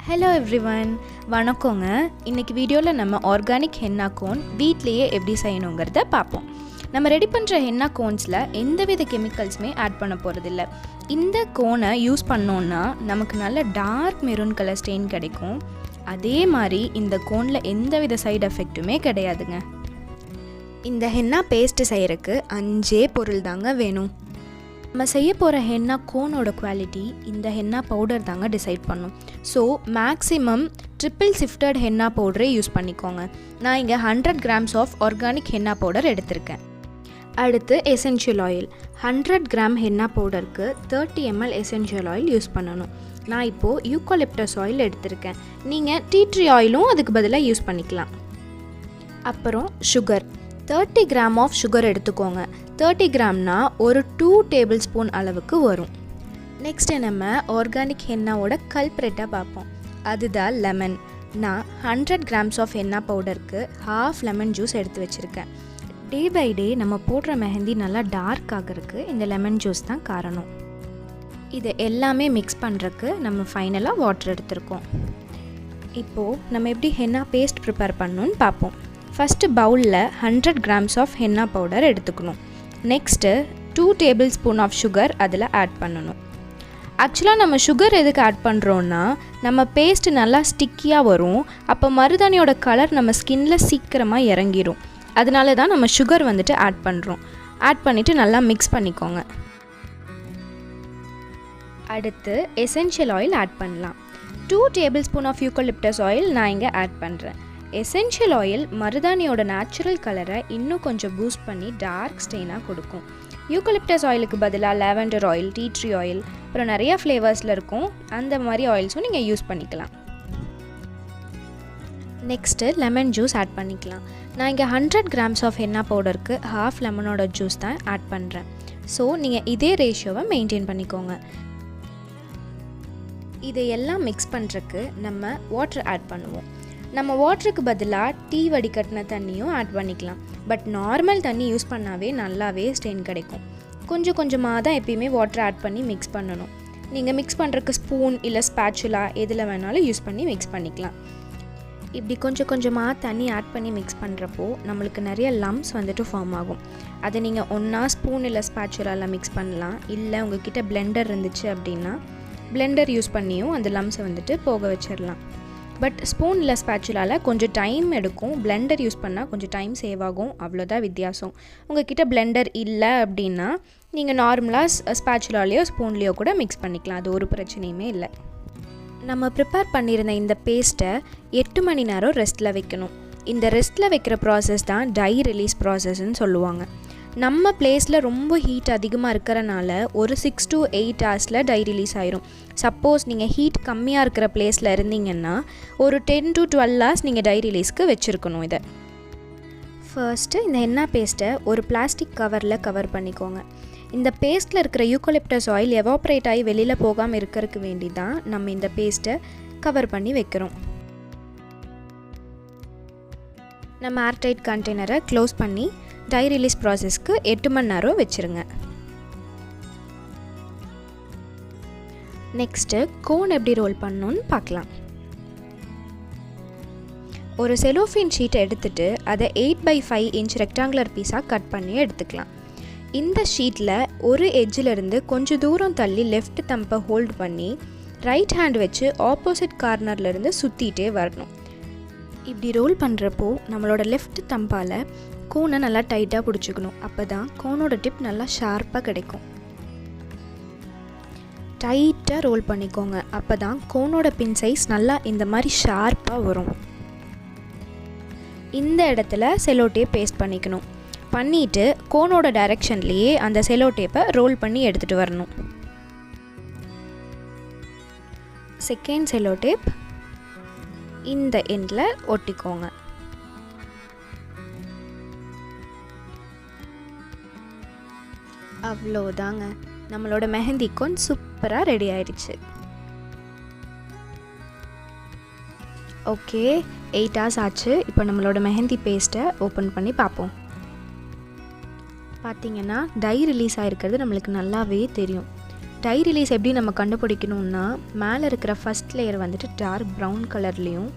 Hello everyone, வணக்கங்க. இன்றைக்கி வீடியோவில் நம்ம ஆர்கானிக் ஹென்னா கோன் வீட்லேயே எப்படி செய்யணுங்கிறத பார்ப்போம். நம்ம ரெடி பண்ணுற ஹென்னா கோன்ஸில் எந்தவித கெமிக்கல்ஸுமே ஆட் பண்ண போகிறதில்ல. இந்த கோனை யூஸ் பண்ணோன்னா நமக்கு நல்ல டார்க் மெரூன் கலர் ஸ்டெயின் கிடைக்கும். அதே மாதிரி இந்த கோனில் எந்தவித சைடு எஃபெக்ட்டுமே கிடையாதுங்க. இந்த ஹென்னா பேஸ்ட்டு செய்கிறதுக்கு 5 பொருள் தாங்க வேணும். நம்ம செய்ய போகிற ஹென்னா கோனோட குவாலிட்டி இந்த ஹென்னா பவுடர் தாங்க டிசைட் பண்ணும். So maximum triple sifted henna பவுடரே யூஸ் பண்ணிக்கோங்க. நான் இங்கே 100 grams of organic henna powder எடுத்திருக்கேன். அடுத்து எசென்ஷியல் ஆயில். 100 கிராம் ஹென்னா பவுடருக்கு 30 ml எசென்ஷியல் ஆயில் யூஸ் பண்ணணும். நான் இப்போது யூக்கலிப்டஸ் ஆயில் எடுத்திருக்கேன். நீங்கள் டீ ட்ரீ ஆயிலும் அதுக்கு பதிலாக யூஸ் பண்ணிக்கலாம். அப்புறம் சுகர் 30 கிராம் ஆஃப் சுகர் எடுத்துக்கோங்க. 30 கிராம்னா ஒரு 2 டேபிள் ஸ்பூன் அளவுக்கு வரும். நெக்ஸ்ட்டு நம்ம ஆர்கானிக் ஹென்னாவோட கல்ப்ரெட்டாக பார்ப்போம். அதுதான் லெமன். நான் 100 கிராம்ஸ் ஆஃப் ஹென்னா பவுடருக்கு ½ லெமன் ஜூஸ் எடுத்து வச்சுருக்கேன். டே பை டே நம்ம போடுற மெஹந்தி நல்லா டார்க் ஆகிறதுக்கு இந்த லெமன் ஜூஸ் தான் காரணம். இது எல்லாமே மிக்ஸ் பண்ணுறதுக்கு நம்ம ஃபைனலாக வாட்டர் எடுத்துருக்கோம். இப்போது நம்ம எப்படி ஹென்னா பேஸ்ட் ப்ரிப்பேர் பண்ணணுன்னு பார்ப்போம். ஃபஸ்ட்டு பவுலில் 100 கிராம்ஸ் ஆஃப் ஹென்னா பவுடர் எடுத்துக்கணும். Next 2 tablespoon of sugar அதில் ஆட் பண்ணணும். ஆக்சுவலாக நம்ம சுகர் எதுக்கு ஆட் பண்ணுறோன்னா நம்ம பேஸ்ட்டு நல்லா ஸ்டிக்கியாக வரும். அப்போ மருதாணியோட கலர் நம்ம ஸ்கின்ல சீக்கிரமாக இறங்கிடும். அதனால தான் நம்ம சுகர் வந்துட்டு ஆட் பண்ணுறோம். ஆட் பண்ணிவிட்டு நல்லா மிக்ஸ் பண்ணிக்கோங்க. அடுத்து எசென்ஷியல் ஆயில் ஆட் பண்ணலாம். 2 tablespoon of eucalyptus oil நான் இங்கே ஆட் பண்ணுறேன். எசென்ஷியல் ஆயில் மருதாணியோட நேச்சுரல் கலரை இன்னும் கொஞ்சம் பூஸ்ட் பண்ணி டார்க் ஸ்டெயினாக கொடுக்கும். யூக்கலிப்டஸ் ஆயிலுக்கு பதிலாக lavender oil, tea tree oil, அப்புறம் நிறைய ஃப்ளேவர்ஸில் இருக்கும். அந்த மாதிரி ஆயில்ஸும் நீங்கள் யூஸ் பண்ணிக்கலாம். நெக்ஸ்ட்டு லெமன் ஜூஸ் ஆட் பண்ணிக்கலாம். நான் இங்கே 100 கிராம்ஸ் ஆஃப் ஹென்னா பவுடருக்கு ½ லெமனோட ஜூஸ் தான் ஆட் பண்ணுறேன். ஸோ நீங்கள் இதே ரேஷியோவை மெயின்டைன் பண்ணிக்கோங்க. இதையெல்லாம் மிக்ஸ் பண்ணுறதுக்கு நம்ம வாட்டர் ஆட் பண்ணுவோம். நம்ம வாட்டருக்கு பதிலாக டீ வடிகட்டின தண்ணியும் ஆட் பண்ணிக்கலாம். பட் நார்மல் தண்ணி யூஸ் பண்ணாவே நல்லாவே ஸ்டெயின் கிடைக்கும். கொஞ்சம் கொஞ்சமாக தான் எப்பயுமே வாட்டர் ஆட் பண்ணி மிக்ஸ் பண்ணணும். நீங்கள் மிக்ஸ் பண்ணுறதுக்கு ஸ்பூன் இல்லை ஸ்பேச்சுலா எதில் வேணாலும் யூஸ் பண்ணி மிக்ஸ் பண்ணிக்கலாம். இப்படி கொஞ்சம் கொஞ்சமாக தண்ணி ஆட் பண்ணி மிக்ஸ் பண்ணுறப்போ நம்மளுக்கு நிறைய லம்ப்ஸ் வந்துட்டு ஃபார்ம் ஆகும். அதை நீங்கள் ஒன்றா ஸ்பூன் இல்லை ஸ்பேச்சுலாவில் மிக்ஸ் பண்ணலாம். இல்லை உங்ககிட்ட பிளெண்டர் இருந்துச்சு அப்படின்னா பிளெண்டர் யூஸ் பண்ணியும் அந்த லம்ப்ஸை வந்துட்டு போக வச்சிடலாம். பட் ஸ்பூன் இல்லை ஸ்பேச்சுலாவில் கொஞ்சம் டைம் எடுக்கும். பிளெண்டர் யூஸ் பண்ணால் கொஞ்சம் டைம் சேவ் ஆகும். அவ்வளோதான் வித்தியாசம். உங்கள் கிட்ட பிளெண்டர் இல்லை அப்படின்னா நீங்கள் நார்மலாக ஸ்பேச்சுலாலேயோ ஸ்பூன்லேயோ கூட மிக்ஸ் பண்ணிக்கலாம். அது ஒரு பிரச்சனையுமே இல்லை. நம்ம ப்ரிப்பேர் பண்ணியிருந்த இந்த பேஸ்ட்டை 8 மணி நேரம் ரெஸ்ட்டில் வைக்கணும். இந்த ரெஸ்ட்டில் வைக்கிற ப்ராசஸ் தான் டை ரிலீஸ் ப்ராசஸ்ன்னு சொல்லுவாங்க. நம்ம பிளேஸில் ரொம்ப ஹீட் அதிகமாக இருக்கிறனால ஒரு 6 to 8 ஹவர்ஸில் டை ரிலீஸ் ஆயிரும். சப்போஸ் நீங்கள் ஹீட் கம்மியாக இருக்கிற பிளேஸில் இருந்தீங்கன்னா ஒரு 10 to 12 ஹவர்ஸ் நீங்கள் டை ரிலீஸ்க்கு வச்சுருக்கணும். இதை ஃபர்ஸ்ட்டு இந்த ஹென்னா பேஸ்ட்டை ஒரு பிளாஸ்டிக் கவரில் கவர் பண்ணிக்கோங்க. இந்த பேஸ்ட்டில் இருக்கிற யூக்கலிப்டஸ் ஆயில் எவாப்ரேட் ஆகி வெளியில் போகாமல் இருக்கிறதுக்கு வேண்டி தான் நம்ம இந்த பேஸ்ட்டை கவர் பண்ணி வைக்கிறோம். நம்ம ஏர்டைட் கண்டெய்னரை க்ளோஸ் பண்ணி டை ரிலீஸ் ப்ராசஸ்க்கு 8 மணி நேரம் வச்சுருங்க. நெக்ஸ்ட்டு கோன் எப்படி ரோல் பண்ணணுன்னு பார்க்கலாம். ஒரு செலோஃபின் ஷீட்டை எடுத்துகிட்டு அதை 8x5 இன்ச் ரெக்டாங்குலர் பீஸாக கட் பண்ணி எடுத்துக்கலாம். இந்த ஷீட்டில் ஒரு எட்ஜிலிருந்து கொஞ்சம் தூரம் தள்ளி லெஃப்ட் தம்பை ஹோல்ட் பண்ணி ரைட் ஹேண்ட் வச்சு ஆப்போசிட் கார்னர்லேருந்து சுற்றிகிட்டே வரணும். இப்படி ரோல் பண்ணுறப்போ நம்மளோட லெஃப்ட் தம்பால் கோனை நல்லா டைட்டாக பிடிச்சிக்கணும். அப்போ தான் கோனோட டிப் நல்லா ஷார்ப்பாக கிடைக்கும். டைட்டாக ரோல் பண்ணிக்கோங்க. அப்போ தான் கோனோட பின் சைஸ் நல்லா இந்த மாதிரி ஷார்ப்பாக வரும். இந்த இடத்துல செலோ டேப் பேஸ்ட் பண்ணிக்கணும். பண்ணிவிட்டு கோனோட டைரெக்ஷன்லேயே அந்த செலோ டேப்பை ரோல் பண்ணி எடுத்துகிட்டு வரணும். செகண்ட் செலோ டேப் இந்த எண்டில் ஒட்டிக்கோங்க. அவ்வளோதாங்க, நம்மளோட மெஹந்தி கோன் சூப்பராக ரெடி ஆயிடுச்சு. ஓகே, 8 ஹவர்ஸ் ஆச்சு. இப்போ நம்மளோட மெஹந்தி பேஸ்ட்டை ஓப்பன் பண்ணி பார்ப்போம். பார்த்தீங்கன்னா டை ரிலீஸ் ஆகிருக்கிறது நம்மளுக்கு நல்லாவே தெரியும். டை ரிலீஸ் எப்படி நம்ம கண்டுபிடிக்கணும்னா, மேலே இருக்கிற ஃபஸ்ட் லேயர் வந்துட்டு டார்க் ப்ரௌன் கலர்லேயும்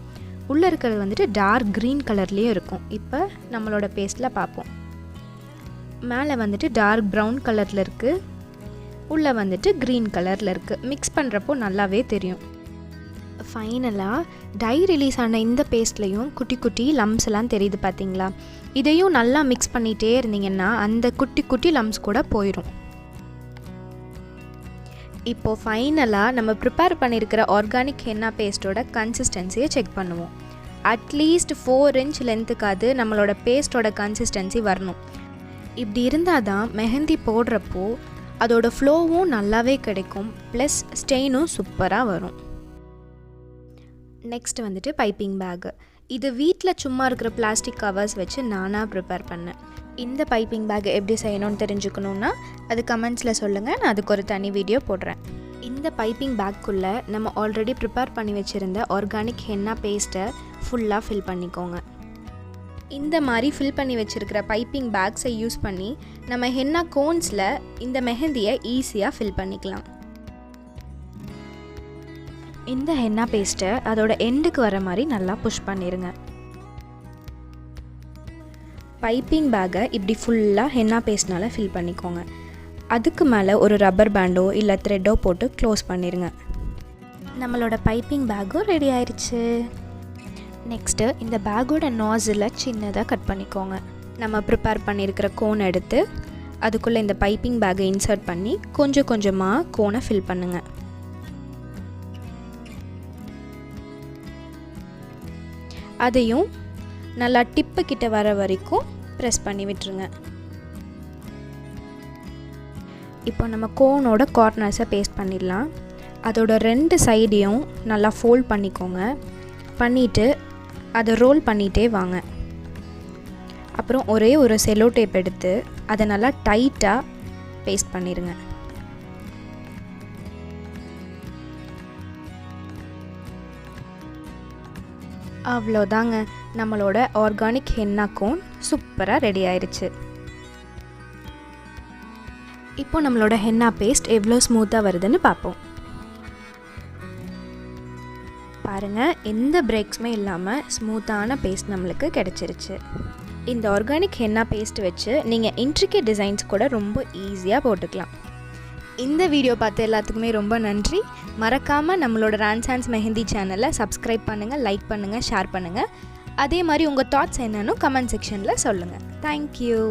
உள்ளே இருக்கிறது வந்துட்டு டார்க் க்ரீன் கலர்லேயும் இருக்கும். இப்போ நம்மளோட பேஸ்ட்டில் பார்ப்போம். மேலே வந்துட்டு டார்க் ப்ரௌன் கலரில் இருக்குது, உள்ளே வந்துட்டு க்ரீன் கலரில் இருக்குது. மிக்ஸ் பண்ணுறப்போ நல்லாவே தெரியும். ஃபைனலாக டை ரிலீஸ் ஆன இந்த பேஸ்ட்லேயும் குட்டி குட்டி லம்ஸ் எல்லாம் தெரியுது பார்த்தீங்களா? இதையும் நல்லா மிக்ஸ் பண்ணிகிட்டே இருந்தீங்கன்னா அந்த குட்டி குட்டி லம்ஸ் கூட போயிடும். இப்போது ஃபைனலாக நம்ம ப்ரிப்பேர் பண்ணியிருக்கிற ஆர்கானிக் ஹென்னா பேஸ்ட்டோட கன்சிஸ்டன்சியை செக் பண்ணுவோம். அட்லீஸ்ட் 4 இன்ச் லென்த்துக்காவது நம்மளோட பேஸ்ட்டோட கன்சிஸ்டன்சி வரணும். இப்படி இருந்தால் தான் மெஹந்தி போடுறப்போ அதோட ஃப்ளோவும் நல்லாவே கிடைக்கும், ப்ளஸ் ஸ்டெயினும் சூப்பராக வரும். நெக்ஸ்ட் வந்துட்டு பைப்பிங் பேக்கு. இது வீட்டில் சும்மா இருக்கிற பிளாஸ்டிக் கவர்ஸ் வச்சு நானாக ப்ரிப்பேர் பண்ணேன். இந்த பைப்பிங் பேக் எப்படி செய்யணும்னு தெரிஞ்சுக்கணுன்னா அது கமெண்ட்ஸில் சொல்லுங்கள், நான் அதுக்கு ஒரு தனி வீடியோ போடுறேன். இந்த பைப்பிங் பேக்குள்ளே நம்ம ஆல்ரெடி ப்ரிப்பேர் பண்ணி வச்சுருந்த ஆர்கானிக் ஹென்னா பேஸ்ட்டை ஃபுல்லாக ஃபில் பண்ணிக்கோங்க. இந்த மாதிரி ஃபில் பண்ணி வச்சுருக்கிற பைப்பிங் பேக்ஸை யூஸ் பண்ணி நம்ம ஹென்னா கோன்ஸில் இந்த மெஹந்தியை ஈஸியாக ஃபில் பண்ணிக்கலாம். இந்த ஹென்னா பேஸ்ட்டை அதோட எண்டுக்கு வர மாதிரி நல்லா புஷ் பண்ணிடுங்க. பைப்பிங் பேக்கை இப்படி ஃபுல்லாக ஹென்னா பேஸ்ட்னால் ஃபில் பண்ணிக்கோங்க. அதுக்கு மேலே ஒரு ரப்பர் பேண்டோ இல்லை த்ரெட்டோ போட்டு க்ளோஸ் பண்ணிடுங்க. நம்மளோட பைப்பிங் பேக்கும் ரெடி ஆயிடுச்சு. நெக்ஸ்ட்டு இந்த பேக்கோட நாஸில் சின்னதாக கட் பண்ணிக்கோங்க. நம்ம ப்ரிப்பேர் பண்ணியிருக்கிற கோன் எடுத்து அதுக்குள்ளே இந்த பைப்பிங் பேக்கை இன்சர்ட் பண்ணி கொஞ்சம் கொஞ்சமாக கோனை ஃபில் பண்ணுங்கள். அதையும் நல்லா டிப்பு கிட்ட வர வரைக்கும் ப்ரெஸ் பண்ணி விட்டுருங்க. இப்போ நம்ம கோனோட கார்னர்ஸை பேஸ்ட் பண்ணிடலாம். அதோட 2 சைடையும் நல்லா ஃபோல்ட் பண்ணிக்கோங்க. பண்ணிவிட்டு அதை ரோல் பண்ணிகிட்டே வாங்க. அப்புறம் ஒரே ஒரு செல்லோ டேப் எடுத்து அதை நல்லா டைட்டாக பேஸ்ட் பண்ணிடுங்க. அவ்வளோதாங்க, நம்மளோட ஆர்கானிக் ஹென்னா கோன் சூப்பராக ரெடி ஆயிடுச்சு. இப்போ நம்மளோட ஹென்னா பேஸ்ட் எவ்வளோ ஸ்மூத்தாக வருதுன்னு பார்ப்போம். பாருங்கள், எந்த பிரேக்ஸுமே இல்லாமல் ஸ்மூத்தான பேஸ்ட் நம்மளுக்கு கிடச்சிருச்சு. இந்த ஆர்கானிக் ஹென்னா பேஸ்ட் வச்சு நீங்கள் இன்ட்ரிகேட் டிசைன்ஸ் கூட ரொம்ப ஈஸியாக போட்டுக்கலாம். இந்த வீடியோ பார்த்து எல்லாத்துக்குமே ரொம்ப நன்றி. மறக்காமல் நம்மளோட ரான்சான்ஸ் மெஹந்தி சேனலை சப்ஸ்கிரைப் பண்ணுங்கள், லைக் பண்ணுங்கள், ஷேர் பண்ணுங்கள். அதே மாதிரி உங்கள் தாட்ஸ் என்னன்னு கமெண்ட் செக்ஷனில் சொல்லுங்கள். தேங்க்யூ.